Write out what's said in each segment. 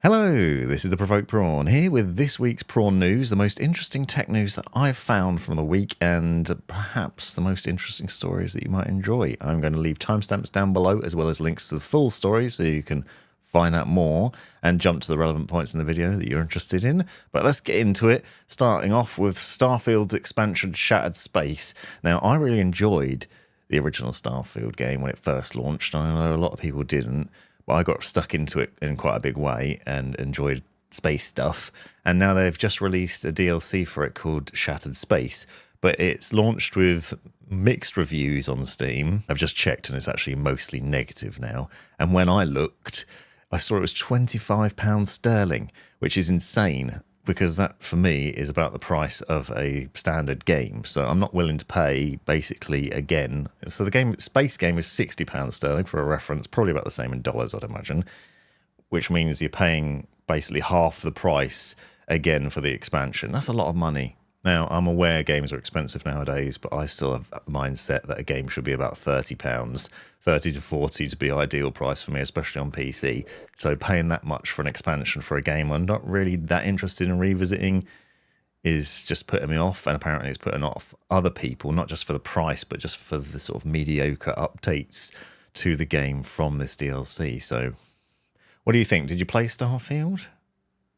Hello, this is the Provoked Prawn here with this week's Prawn news, the most interesting tech news that I've found from the week and perhaps the most interesting stories that you might enjoy. I'm going to leave timestamps down below as well as links to the full story so you can find out more and jump to the relevant points in the video that you're interested in. But let's get into it, starting off with Starfield's expansion Shattered Space. Now, I really enjoyed the original Starfield game when it first launched. I know a lot of people didn't. But I got stuck into it in quite a big way and enjoyed space stuff. And now they've just released a DLC for it called Shattered Space. But it's launched with mixed reviews on Steam. I've just checked and it's actually mostly negative now. And when I looked, I saw it was £25 sterling, which is insane. Because that, for me, is about the price of a standard game. So I'm not willing to pay, basically, again. So the space game is £60 sterling, for a reference, probably about the same in dollars, I'd imagine. Which means you're paying basically half the price, again, for the expansion. That's a lot of money. Now, I'm aware games are expensive nowadays, but I still have a mindset that a game should be about £30, 30 to 40 to be ideal price for me, especially on PC. So paying that much for an expansion for a game I'm not really that interested in revisiting is just putting me off, and apparently it's putting off other people, not just for the price, but just for the sort of mediocre updates to the game from this DLC. So what do you think? Did you play Starfield?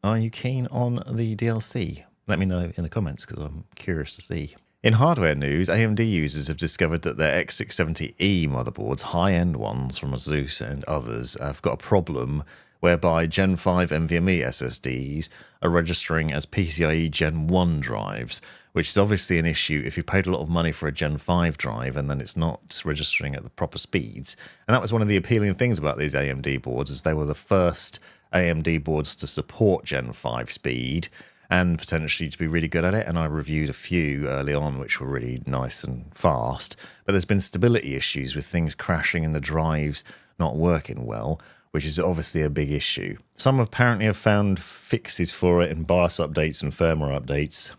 Are you keen on the DLC? Let me know in the comments because I'm curious to see. In hardware news, AMD users have discovered that their X670E motherboards, high-end ones from Asus and others, have got a problem whereby Gen 5 NVMe SSDs are registering as PCIe Gen 1 drives, which is obviously an issue if you paid a lot of money for a Gen 5 drive and then it's not registering at the proper speeds. And that was one of the appealing things about these AMD boards, is they were the first AMD boards to support Gen 5 speed and potentially to be really good at it. And I reviewed a few early on which were really nice and fast, but there's been stability issues with things crashing and the drives not working well, which is obviously a big issue. Some apparently have found fixes for it in BIOS updates and firmware updates,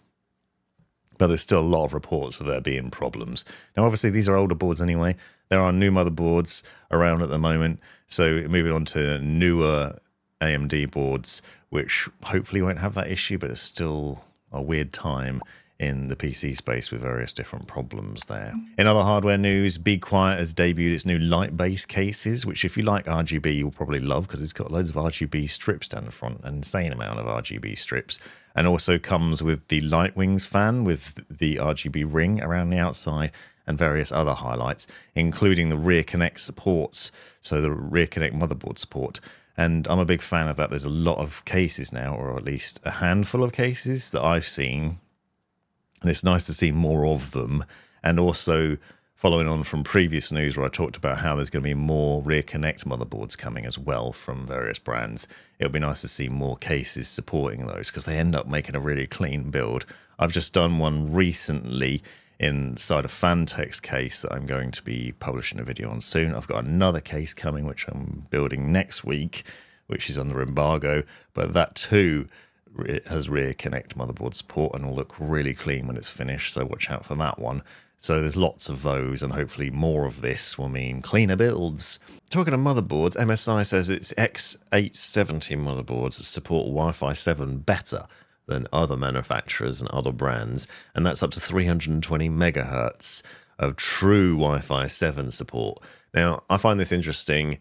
but there's still a lot of reports of there being problems. Now, obviously, these are older boards anyway. There are new motherboards around at the moment, so moving on to newer AMD boards, which hopefully won't have that issue, but it's still a weird time in the PC space with various different problems there. In other hardware news, BeQuiet has debuted its new Lightbase cases, which if you like RGB, you'll probably love because it's got loads of RGB strips down the front, an insane amount of RGB strips, and also comes with the Lightwings fan with the RGB ring around the outside and various other highlights, including the rear connect supports, so the rear connect motherboard support. And I'm a big fan of that. There's a lot of cases now, or at least a handful of cases that I've seen. And it's nice to see more of them. And also, following on from previous news where I talked about how there's going to be more rear connect motherboards coming as well from various brands, it'll be nice to see more cases supporting those because they end up making a really clean build. I've just done one recently inside a Fantex case that I'm going to be publishing a video on soon. I've got another case coming which I'm building next week, which is under embargo, but that too has rear connect motherboard support and will look really clean when it's finished, so watch out for that one. So there's lots of those, and hopefully more of this will mean cleaner builds. Talking of motherboards, MSI says its X870 motherboards support Wi-Fi 7 better than other manufacturers and other brands, and that's up to 320 megahertz of true Wi-Fi 7 support. Now, I find this interesting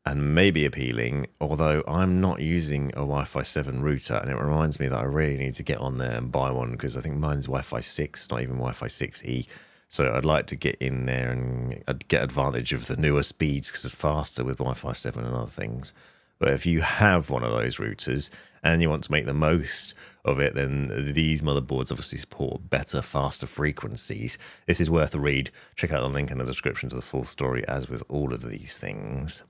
and maybe appealing, although I'm not using a Wi-Fi 7 router, and it reminds me that I really need to get on there and buy one, because I think mine's Wi-Fi 6, not even Wi-Fi 6E. So I'd like to get in there and get advantage of the newer speeds, because it's faster with Wi-Fi 7 and other things. But if you have one of those routers and you want to make the most of it, then these motherboards obviously support better, faster frequencies. This is worth a read. Check out the link in the description to the full story, as with all of these things.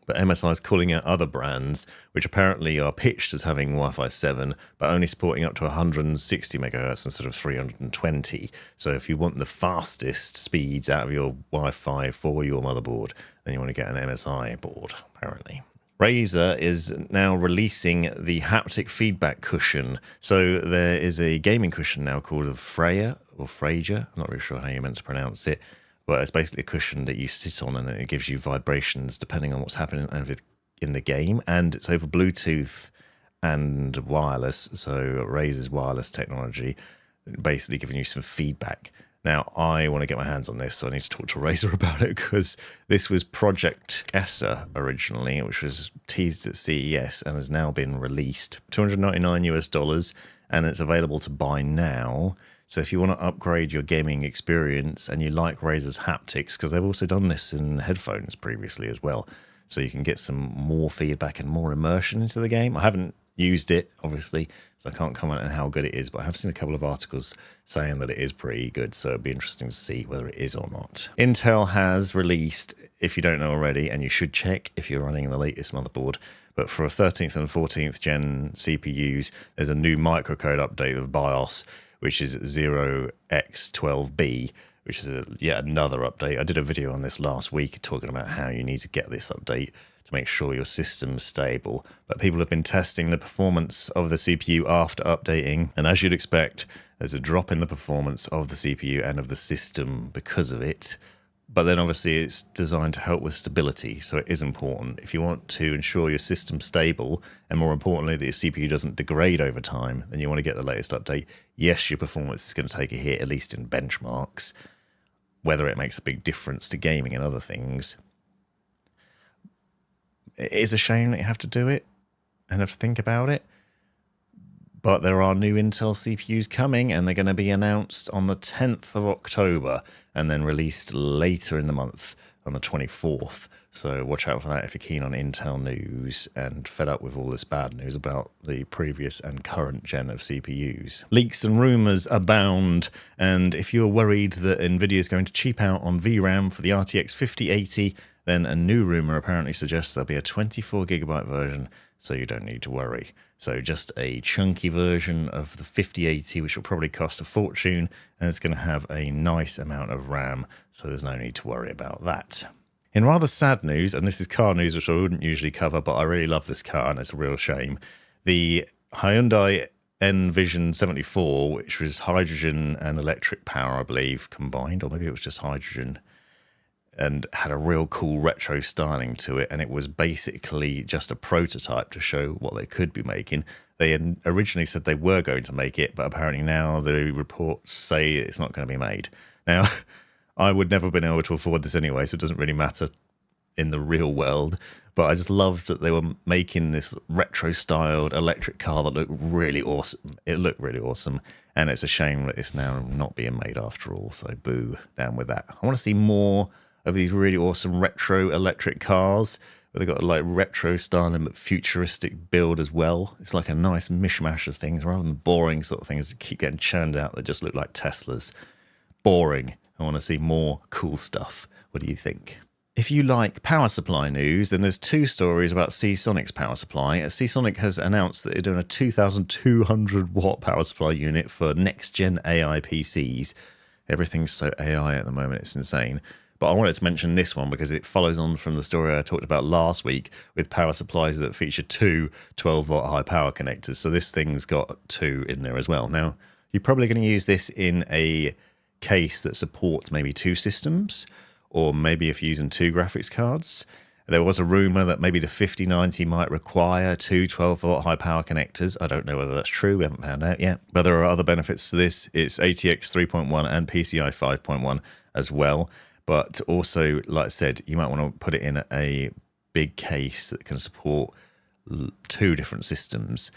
But MSI is calling out other brands, which apparently are pitched as having Wi-Fi 7, but only supporting up to 160 megahertz instead of 320. So if you want the fastest speeds out of your Wi-Fi for your motherboard, then you want to get an MSI board, apparently. Razer is now releasing the haptic feedback cushion. So there is a gaming cushion now called a Freya, or Fraser, I'm not really sure how you're meant to pronounce it. But it's basically a cushion that you sit on and it gives you vibrations depending on what's happening and with the game, and it's over Bluetooth and wireless. So Razer's wireless technology, basically giving you some feedback. Now, I want to get my hands on this, so I need to talk to Razer about it, because this was Project ESSA originally, which was teased at CES and has now been released. $299 US, and it's available to buy now. So if you want to upgrade your gaming experience and you like Razer's haptics, because they've also done this in headphones previously as well, so you can get some more feedback and more immersion into the game. I haven't used it, obviously, so I can't comment on how good it is, but I have seen a couple of articles saying that it is pretty good, so it'd be interesting to see whether it is or not. Intel has released, if you don't know already, and you should check if you're running the latest motherboard, but for 13th and 14th gen CPUs, there's a new microcode update of BIOS, which is 0x12b, which is yet another update. I did a video on this last week talking about how you need to get this update to make sure your system's stable. But people have been testing the performance of the CPU after updating, and as you'd expect, there's a drop in the performance of the CPU and of the system because of it. But then obviously it's designed to help with stability, so it is important. If you want to ensure your system's stable, and more importantly that your CPU doesn't degrade over time, then you want to get the latest update. Yes, your performance is going to take a hit, at least in benchmarks. Whether it makes a big difference to gaming and other things, it is a shame that you have to do it and have to think about it. But there are new Intel CPUs coming, and they're going to be announced on the 10th of October and then released later in the month on the 24th. So watch out for that if you're keen on Intel news and fed up with all this bad news about the previous and current gen of CPUs. Leaks and rumours abound, and if you're worried that Nvidia is going to cheap out on VRAM for the RTX 5080, then a new rumour apparently suggests there'll be a 24GB version, so you don't need to worry. So just a chunky version of the 5080, which will probably cost a fortune, and it's going to have a nice amount of RAM, so there's no need to worry about that. In rather sad news, and this is car news which I wouldn't usually cover, but I really love this car and it's a real shame. The Hyundai N Vision 74, which was hydrogen and electric power, I believe, combined, or maybe it was just hydrogen, and had a real cool retro styling to it, and it was basically just a prototype to show what they could be making. They had originally said they were going to make it, but apparently now the reports say it's not going to be made. Now, I would never have been able to afford this anyway, so it doesn't really matter in the real world, but I just loved that they were making this retro-styled electric car that looked really awesome. It looked really awesome, and it's a shame that it's now not being made after all, so boo, down with that. I want to see more of these really awesome retro electric cars, where they've got like retro styling but futuristic build as well. It's like a nice mishmash of things rather than boring sort of things that keep getting churned out that just look like Teslas. Boring. I want to see more cool stuff. What do you think? If you like power supply news, then there's two stories about Seasonic's power supply. Seasonic has announced that they're doing a 2,200 watt power supply unit for next-gen AI PCs. Everything's so AI at the moment, it's insane. But I wanted to mention this one because it follows on from the story I talked about last week with power supplies that feature two 12-watt high power connectors. So this thing's got two in there as well. Now, you're probably going to use this in a case that supports maybe two systems, or maybe if you're using two graphics cards. There was a rumor that maybe the 5090 might require two 12-watt high power connectors. I don't know whether that's true. We haven't found out yet. But there are other benefits to this. It's ATX 3.1 and PCI 5.1 as well. But also, like I said, you might want to put it in a big case that can support two different systems.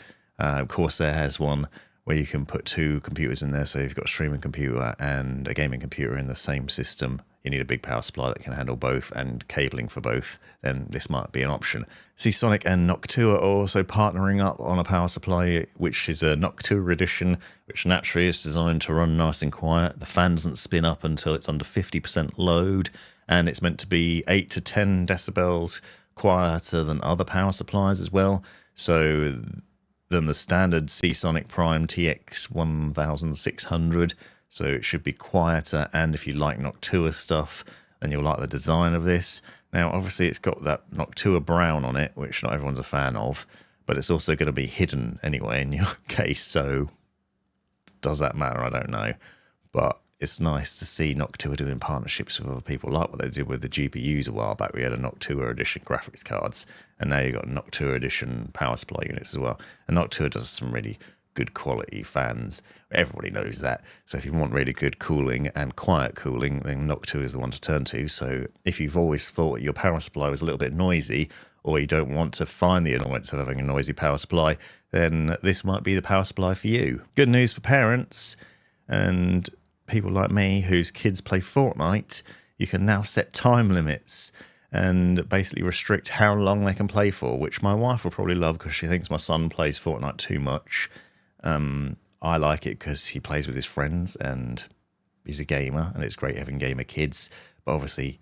Corsair has one where you can put two computers in there. So if you've got a streaming computer and a gaming computer in the same system, you need a big power supply that can handle both and cabling for both, then this might be an option. Seasonic and Noctua are also partnering up on a power supply, which is a Noctua edition, which naturally is designed to run nice and quiet. The fan doesn't spin up until it's under 50% load, and it's meant to be 8 to 10 decibels quieter than other power supplies as well. So than the standard Seasonic Prime TX 1600. So it should be quieter, and if you like Noctua stuff, then you'll like the design of this. Now, obviously, it's got that Noctua brown on it, which not everyone's a fan of, but it's also going to be hidden anyway in your case, so does that matter? I don't know. But it's nice to see Noctua doing partnerships with other people, like what they did with the GPUs a while back. We had a Noctua edition graphics cards, and now you've got Noctua edition power supply units as well. And Noctua does some really good quality fans. Everybody knows that. So if you want really good cooling and quiet cooling, then Noctua is the one to turn to. So if you've always thought your power supply was a little bit noisy, or you don't want to find the annoyance of having a noisy power supply, then this might be the power supply for you. Good news for parents and people like me whose kids play Fortnite. You can now set time limits and basically restrict how long they can play for, which my wife will probably love because she thinks my son plays Fortnite too much. I like it because he plays with his friends and he's a gamer, and it's great having gamer kids, but obviously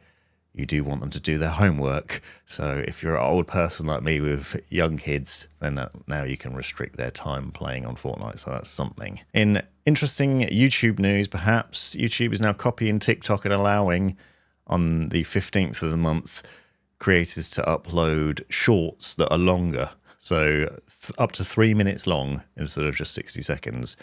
you do want them to do their homework. So if you're an old person like me with young kids, then now you can restrict their time playing on Fortnite. So that's something. In interesting YouTube news, perhaps, YouTube is now copying TikTok and allowing, on the 15th of the month, creators to upload shorts that are longer. So up to 3 minutes long instead of just 60 seconds.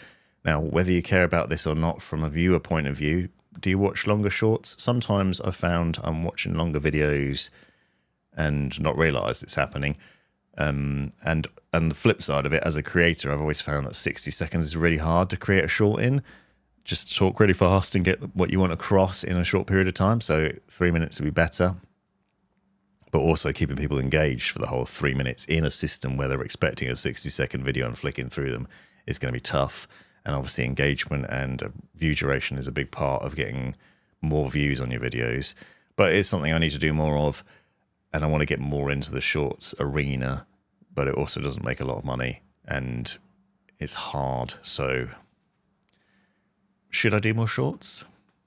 Now, whether you care about this or not from a viewer point of view, do you watch longer shorts? Sometimes I've found I'm watching longer videos and not realised it's happening. And the flip side of it, as a creator, I've always found that 60 seconds is really hard to create a short in. Just talk really fast and get what you want across in a short period of time. So 3 minutes would be better. But also keeping people engaged for the whole 3 minutes in a system where they're expecting a 60-second video and flicking through them is going to be tough. And obviously engagement and view duration is a big part of getting more views on your videos. But it's something I need to do more of, and I want to get more into the shorts arena, but it also doesn't make a lot of money, and it's hard. So should I do more shorts?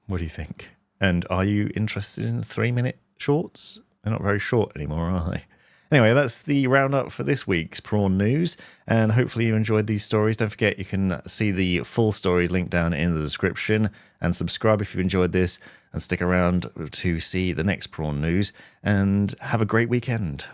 What do you think? And are you interested in 3-minute shorts? They're not very short anymore, are they? Anyway, that's the roundup for this week's Prawn News, and hopefully you enjoyed these stories. Don't forget you can see the full stories linked down in the description, and subscribe if you enjoyed this, and stick around to see the next Prawn News, and have a great weekend.